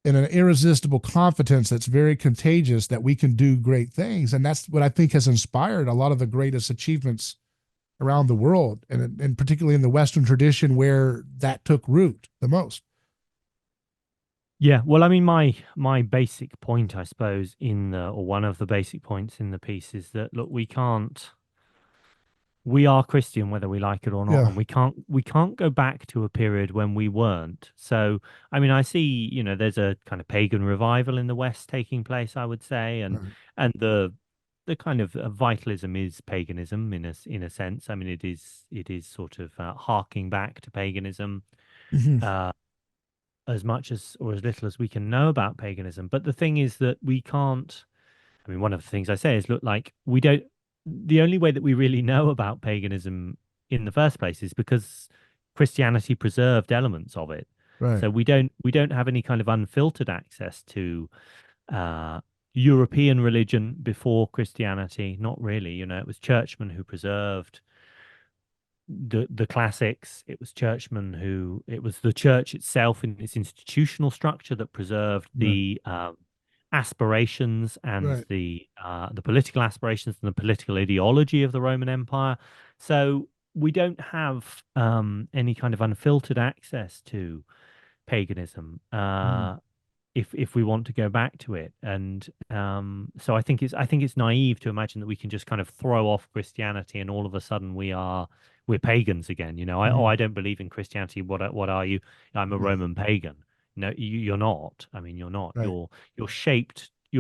S1: and an irresistible confidence that's very contagious that we can do great things. And that's what I think has inspired a lot of the greatest achievements around the world, and particularly in the Western tradition where that took root the most.
S2: Yeah, well, I mean, my basic point, I suppose, or one of the basic points in the piece is that look, we are Christian whether we like it or not,
S1: Yeah.
S2: and we can't go back to a period when we weren't. So, I mean, I see, there's a kind of pagan revival in the West taking place, I would say, and
S1: Right.
S2: and the kind of vitalism is paganism in a sense. I mean, it is sort of harking back to paganism.
S1: Mm-hmm.
S2: Uh, as much as or as little as we can know about paganism. But the thing is that we can't. I mean, one of the things I say is, look, like we don't. The only way that we really know about paganism in the first place is because Christianity preserved elements of it.
S1: Right.
S2: So we don't have any kind of unfiltered access to uh, European religion before Christianity. Not really. It was churchmen who preserved the classics. It was the church itself in its institutional structure that preserved
S1: Right.
S2: the aspirations and
S1: Right.
S2: the political aspirations and the political ideology of the Roman Empire. So we don't have any kind of unfiltered access to paganism.
S1: Mm-hmm.
S2: If we want to go back to it. And so I think it's naive to imagine that we can just kind of throw off Christianity and all of a sudden we're pagans again. I don't believe in Christianity. What are you? I'm a
S1: Yeah.
S2: Roman pagan. No, you're not. I mean, you're not.
S1: Right.
S2: You're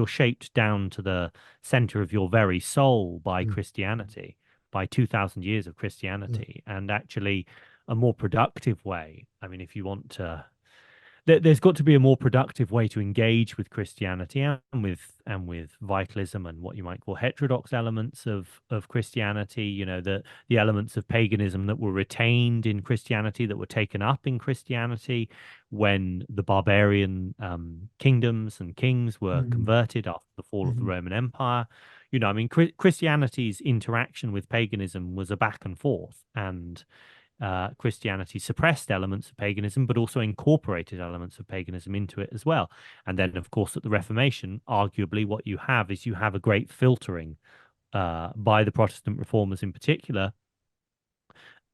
S2: shaped down to the center of your very soul by
S1: Yeah.
S2: Christianity, by 2,000 years of
S1: Yeah.
S2: Christianity, and actually a more productive way. I mean, if you want to there's got to be a more productive way to engage with Christianity and with vitalism and what you might call heterodox elements of Christianity. The elements of paganism that were retained in Christianity, that were taken up in Christianity when the barbarian kingdoms and kings were
S1: Mm-hmm.
S2: converted after the fall of the
S1: Mm-hmm.
S2: Roman Empire. I mean, Christianity's interaction with paganism was a back and forth, and Christianity suppressed elements of paganism, but also incorporated elements of paganism into it as well. And then, of course, at the Reformation, arguably, what you have is you have a great filtering by the Protestant reformers in particular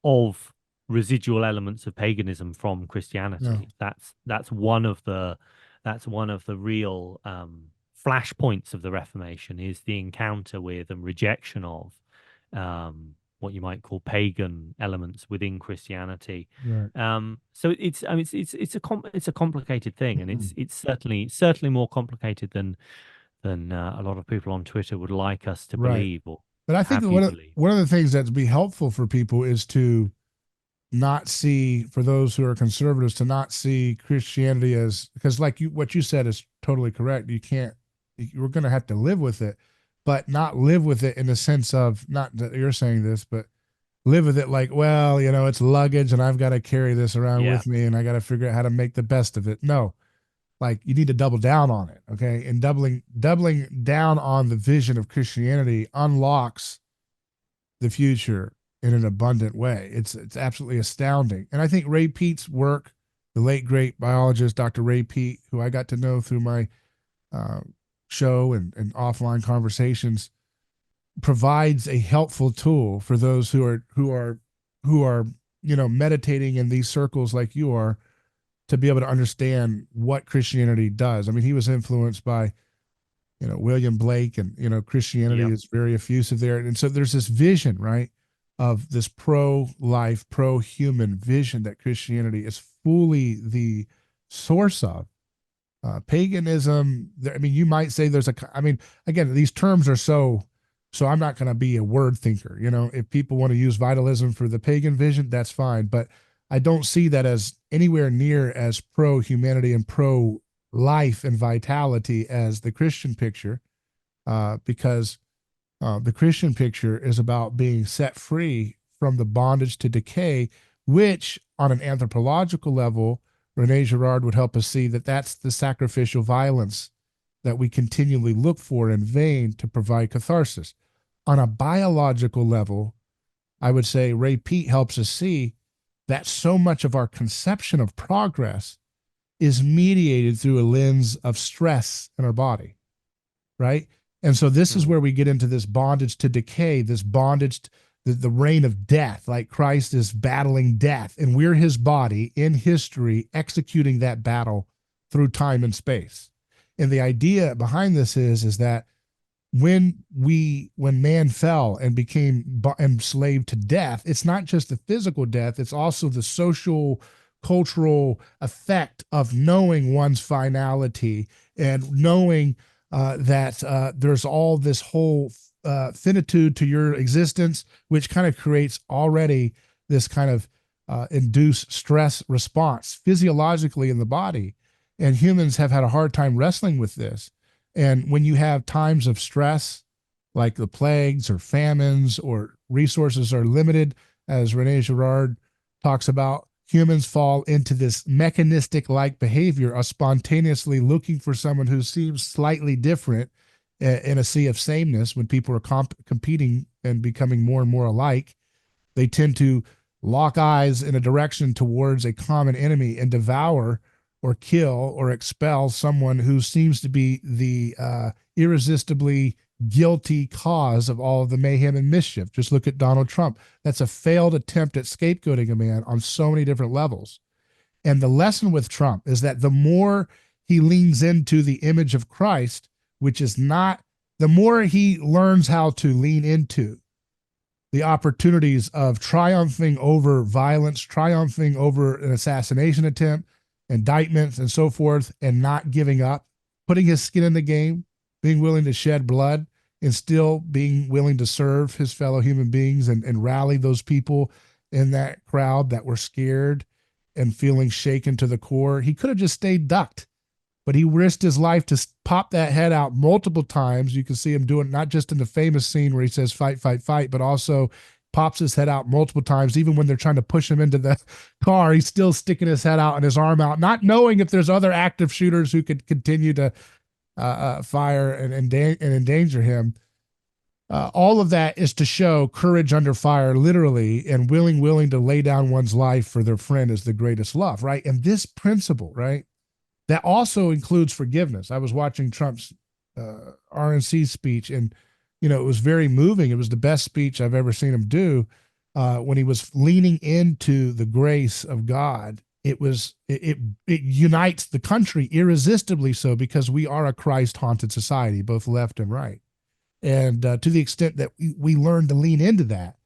S2: of residual elements of paganism from
S1: Yeah.
S2: Christianity. That's one of the real flashpoints of the Reformation is the encounter with and rejection of what you might call pagan elements within Christianity.
S1: Right.
S2: So I mean, it's a complicated thing, and
S1: Mm-hmm.
S2: it's certainly more complicated than a lot of people on Twitter would like us to
S1: Right.
S2: believe or
S1: But I think
S2: have
S1: that
S2: you believe.
S1: one of the things that'd be helpful for people is to not see, for those who are conservatives, to not see Christianity as, because like what you said is totally correct. We're going to have to live with it, but not live with it in the sense of, not that you're saying this, but live with it like, well, it's luggage and I've got to carry this around
S2: Yeah.
S1: with me and I got to figure out how to make the best of it. No, like you need to double down on it. Okay. And doubling down on the vision of Christianity unlocks the future in an abundant way. It's absolutely astounding. And I think Ray Peat's work, the late great biologist Dr. Ray Peat, who I got to know through my uh, show and offline conversations, provides a helpful tool for those who are meditating in these circles like you are, to be able to understand what Christianity does. I mean, he was influenced by William Blake, and Christianity
S2: Yep.
S1: is very effusive there, and so there's this vision, right? of this pro-life, pro-human vision that Christianity is fully the source of. Paganism, I mean, you might say there's I mean, again, these terms are so I'm not going to be a word thinker. You know, if people want to use vitalism for the pagan vision, that's fine. But I don't see that as anywhere near as pro humanity and pro life and vitality as the Christian picture, because the Christian picture is about being set free from the bondage to decay, which on an anthropological level, Rene Girard would help us see that that's the sacrificial violence that we continually look for in vain to provide catharsis. On a biological level, I would say Ray Peat helps us see that so much of our conception of progress is mediated through a lens of stress in our body, right? And so this is where we get into this bondage to decay, this bondage, the reign of death, like Christ is battling death, and we're his body in history executing that battle through time and space. And the idea behind this is that when man fell and became enslaved to death, it's not just the physical death, it's also the social cultural effect of knowing one's finality and knowing that there's all this whole finitude to your existence, which kind of creates already this kind of induced stress response physiologically in the body. And humans have had a hard time wrestling with this. And when you have times of stress, like the plagues or famines or resources are limited, as Rene Girard talks about, humans fall into this mechanistic-like behavior of spontaneously looking for someone who seems slightly different in a sea of sameness. When people are competing and becoming more and more alike, they tend to lock eyes in a direction towards a common enemy and devour or kill or expel someone who seems to be the irresistibly guilty cause of all of the mayhem and mischief. Just look at Donald Trump. That's a failed attempt at scapegoating a man on so many different levels. And the lesson with Trump is that the more he leans into the image of Christ, which is not, the more he learns how to lean into the opportunities of triumphing over violence, triumphing over an assassination attempt, indictments, and so forth, and not giving up, putting his skin in the game, being willing to shed blood, and still being willing to serve his fellow human beings and rally those people in that crowd that were scared and feeling shaken to the core. He could have just stayed ducked, but he risked his life to pop that head out multiple times. You can see him doing it not just in the famous scene where he says, fight, fight, fight, but also pops his head out multiple times. Even when they're trying to push him into the car, he's still sticking his head out and his arm out, not knowing if there's other active shooters who could continue to fire and endanger him. All of that is to show courage under fire, literally, and willing to lay down one's life for their friend is the greatest love, right? And this principle, right, that also includes forgiveness. I was watching Trump's RNC speech, and you know, it was very moving. It was the best speech I've ever seen him do when he was leaning into the grace of God. It unites the country irresistibly so, because we are a Christ-haunted society, both left and right. And to the extent that we learn to lean into that,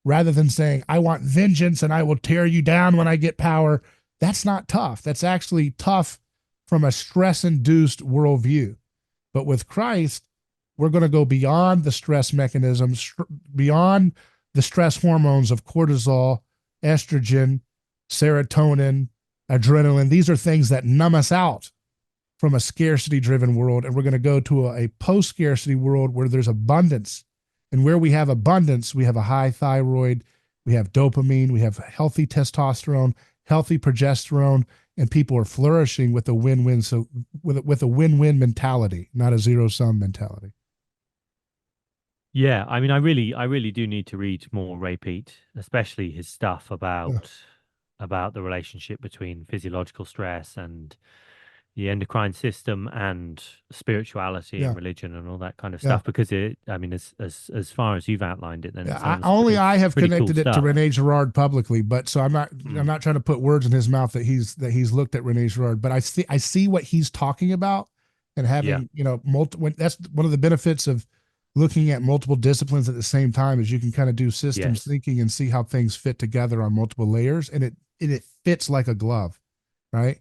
S1: rather than saying, I want vengeance and I will tear you down when I get power, that's not tough. That's actually tough from a stress-induced worldview. But with Christ, we're going to go beyond the stress mechanisms, beyond the stress hormones of cortisol, estrogen, serotonin, adrenaline. These are things that numb us out from a scarcity-driven world, and we're going to go to a post-scarcity world where there's abundance. And where we have abundance, we have a high thyroid, we have dopamine, we have healthy testosterone, healthy progesterone, and people are flourishing with a win-win. So with a win-win mentality, not a zero-sum mentality.
S2: Yeah, I mean, I really do need to read more Ray Peat, especially his stuff about the relationship between physiological stress and the endocrine system and spirituality and religion and all that kind of stuff. Because I mean, as far as you've outlined it, then it sounds
S1: I have connected
S2: cool
S1: it to Rene Girard publicly, but so I'm not trying to put words in his mouth that he's looked at Rene Girard, but I see what he's talking about, and having multiple. That's one of the benefits of looking at multiple disciplines at the same time, as you can kind of do systems
S2: Yes.
S1: thinking and see how things fit together on multiple layers, and it fits like a glove, right?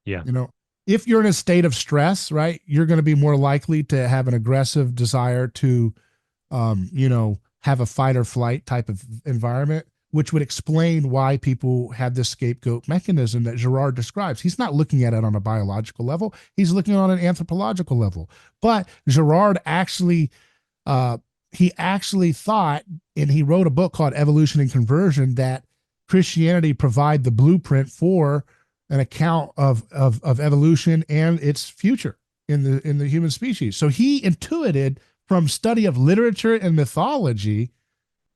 S2: Yeah.
S1: You know, if you're in a state of stress, right, you're going to be more likely to have an aggressive desire to have a fight or flight type of environment, which would explain why people have this scapegoat mechanism that Girard describes. He's not looking at it on a biological level, he's looking on an anthropological level. But Girard actually, uh, he actually thought, and he wrote a book called Evolution and Conversion, that Christianity provide the blueprint for an account of evolution and its future in the human species. So he intuited from study of literature and mythology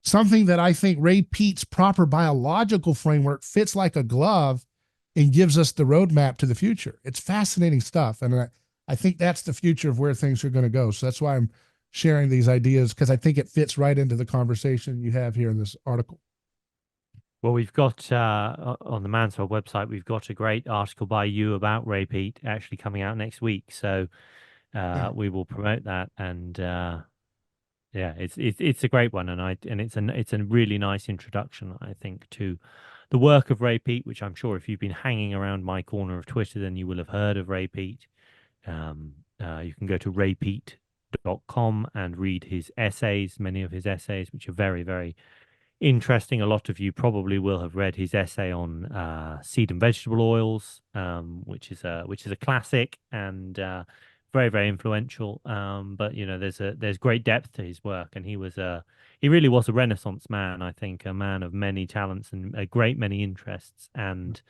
S1: something that I think Ray Peat's proper biological framework fits like a glove and gives us the roadmap to the future. It's fascinating stuff. And I think that's the future of where things are going to go. So that's why I'm sharing these ideas, because I think it fits right into the conversation you have here in this article.
S2: Well, we've got on the Mansfield website, we've got a great article by you about Ray Peat actually coming out next week. So
S1: Yeah.
S2: we will promote that, and yeah, it's a great one, and it's a really nice introduction, I think, to the work of Ray Peat, which I'm sure if you've been hanging around my corner of Twitter, then you will have heard of Ray Peat. You can go to raypeat.com and read his essays, many of his essays, which are very, very interesting. A lot of you probably will have read his essay on seed and vegetable oils, which is a classic and very, very influential. But you know, there's great depth to his work, and he really was a Renaissance man. I think a man of many talents and a great many interests. And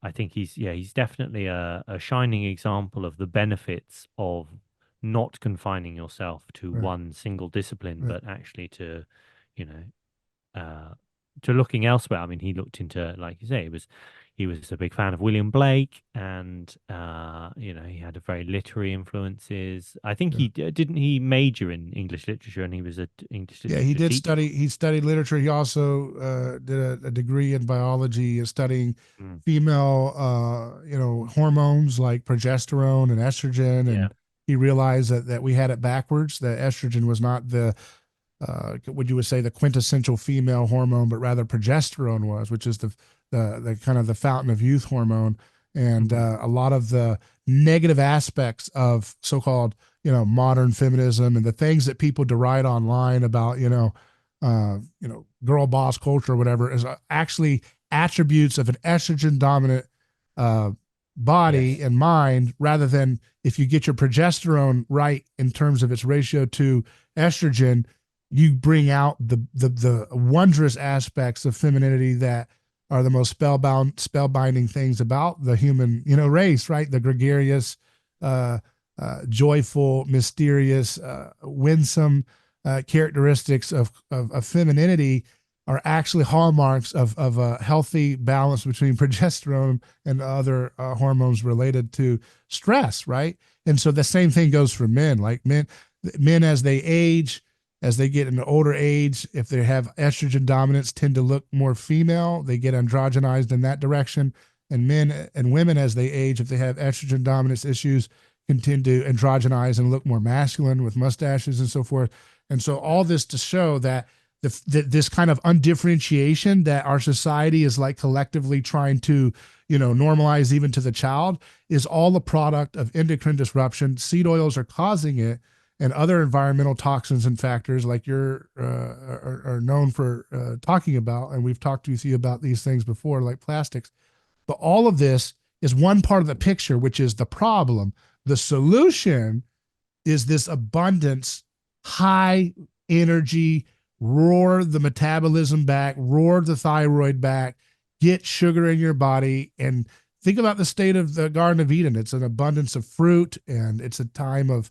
S2: I think he's definitely a shining example of the benefits of not confining yourself to
S1: Right.
S2: one single discipline,
S1: Right.
S2: but actually you know, to looking elsewhere. I mean, he looked into, like you say, he was a big fan of William Blake, and he had a very literary influences. I think
S1: Yeah.
S2: didn't he major in English literature, and he was a English
S1: Yeah, he
S2: literature
S1: did
S2: teacher.
S1: study. He studied literature. He also did a degree in biology, studying
S2: Mm,
S1: female, hormones like progesterone and estrogen.
S2: yeah.
S1: And he realized that we had it backwards. That estrogen was not the what you would say the quintessential female hormone, but rather progesterone was, which is the kind of the fountain of youth hormone, and
S2: Hmm.
S1: a lot of the negative aspects of so-called modern feminism and the things that people deride online about girl boss culture or whatever is actually attributes of an estrogen dominant uh, body
S2: Yes.
S1: and mind, rather than if you get your progesterone right in terms of its ratio to estrogen, you bring out the wondrous aspects of femininity that are the most spellbinding things about the human race, right? The gregarious, uh, joyful, mysterious, winsome characteristics of femininity are actually hallmarks of a healthy balance between progesterone and other hormones related to stress, right? And so the same thing goes for men. Like men as they age, as they get in the older age, if they have estrogen dominance, tend to look more female. They get androgenized in that direction. And men and women, as they age, if they have estrogen dominance issues, can tend to androgenize and look more masculine with mustaches and so forth. And so, all this to show that this kind of undifferentiation that our society is like collectively trying to, normalize even to the child, is all a product of endocrine disruption. Seed oils are causing it, and other environmental toxins and factors like you're are known for talking about, and we've talked with you about these things before, like plastics. But all of this is one part of the picture, which is the problem. The solution is this abundance, high energy, roar the metabolism back, roar the thyroid back, get sugar in your body, and think about the state of the Garden of Eden. It's an abundance of fruit, and it's a time of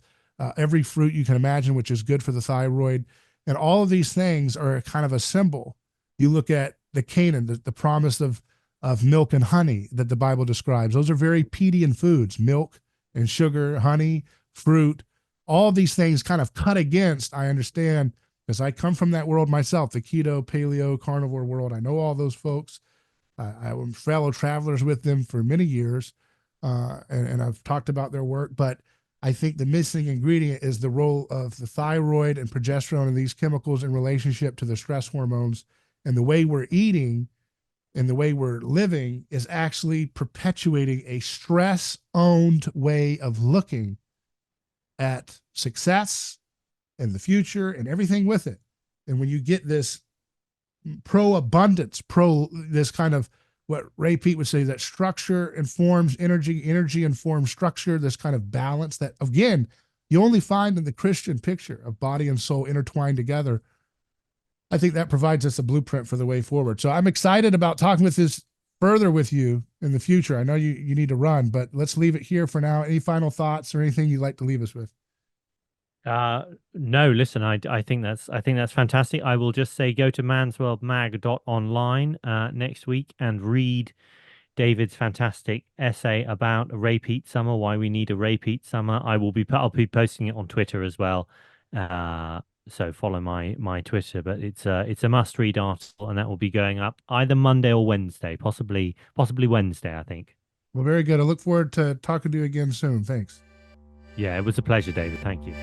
S1: every fruit you can imagine, which is good for the thyroid. And all of these things are kind of a symbol. You look at the Canaan, the promise of milk and honey that the Bible describes. Those are very Peatian foods: milk and sugar, honey, fruit. All of these things kind of cut against, I understand, because I come from that world myself, the keto, paleo, carnivore world. I know all those folks. I was fellow travelers with them for many years, and I've talked about their work. But I think the missing ingredient is the role of the thyroid and progesterone and these chemicals in relationship to the stress hormones. And the way we're eating and the way we're living is actually perpetuating a stress owned way of looking at success and the future and everything with it. And when you get this pro abundance, this kind of what Ray Peat would say, that structure informs energy, energy informs structure, this kind of balance that, again, you only find in the Christian picture of body and soul intertwined together. I think that provides us a blueprint for the way forward. So I'm excited about talking with this further with you in the future. I know you need to run, but let's leave it here for now. Any final thoughts or anything you'd like to leave us with?
S2: No, listen, I think that's fantastic. I will just say go to mansworldmag.online next week and read David's fantastic essay about a Ray Peat summer, why we need a Ray Peat summer. I'll be posting it on Twitter as well. So follow my Twitter, but it's a must read article, and that will be going up either Monday or Wednesday, possibly Wednesday, I think.
S1: Well, very good. I look forward to talking to you again soon. Thanks.
S2: Yeah, it was a pleasure, David. Thank you.